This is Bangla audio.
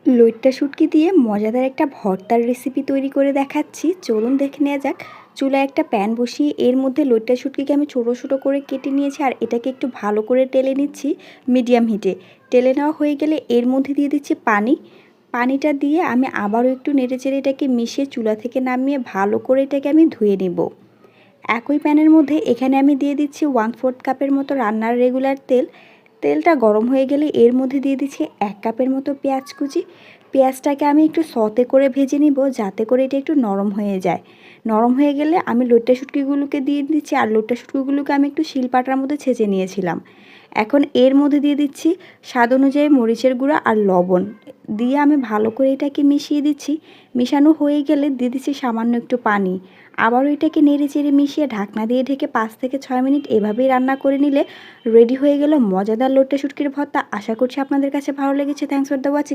লইট্টা শুটকি দিয়ে মজাদার একটা ভর্তার রেসিপি তৈরি করে দেখাচ্ছি, চলুন দেখে নেওয়া যাক। চুলায় একটা প্যান বসিয়ে এর মধ্যে লইট্টা শুটকিকে আমি ছোটো ছোটো করে কেটে নিয়েছি আর এটাকে একটু ভালো করে টেলে নিচ্ছি মিডিয়াম হিটে। টেলে নেওয়া হয়ে গেলে এর মধ্যে দিয়ে দিচ্ছি পানি। পানিটা দিয়ে আমি আবারও একটু নেড়েচেড়ে এটাকে মিশিয়ে চুলা থেকে নামিয়ে ভালো করে এটাকে আমি ধুয়ে নেব। একই প্যানের মধ্যে এখানে আমি দিয়ে দিচ্ছি 1/4 কাপের মতো রান্নার রেগুলার তেল। তেলটা গরম হয়ে গেলে এর মধ্যে দিয়ে দিচ্ছি 1 কাপের মতো পেঁয়াজ কুচি। পেঁয়াজটাকে আমি একটু সতে করে ভেজে নিব যাতে করে এটা একটু নরম হয়ে যায়। নরম হয়ে গেলে আমি লইট্টা শুটকিগুলোকে দিয়ে দিচ্ছি আর লইট্টা শুটকিগুলোকে আমি একটু শিলপাটার মধ্যে ছেঁচে নিয়েছিলাম। এখন এর মধ্যে দিয়ে দিচ্ছি স্বাদ অনুযায়ী মরিচের গুঁড়া আর লবণ দিয়ে আমি ভালো করে এটাকে মিশিয়ে দিচ্ছি। মিশানো হয়ে গেলে দিয়ে দিচ্ছি সামান্য একটু পানি। আবারও এটাকে নেড়ে চেড়ে মিশিয়ে ঢাকনা দিয়ে ঢেকে 5 থেকে 6 মিনিট এভাবেই রান্না করে নিলে রেডি হয়ে গেল মজাদার লইট্টা শুটকির ভর্তা। আশা করছি আপনাদের কাছে ভালো লেগেছে। Thanks for the watching.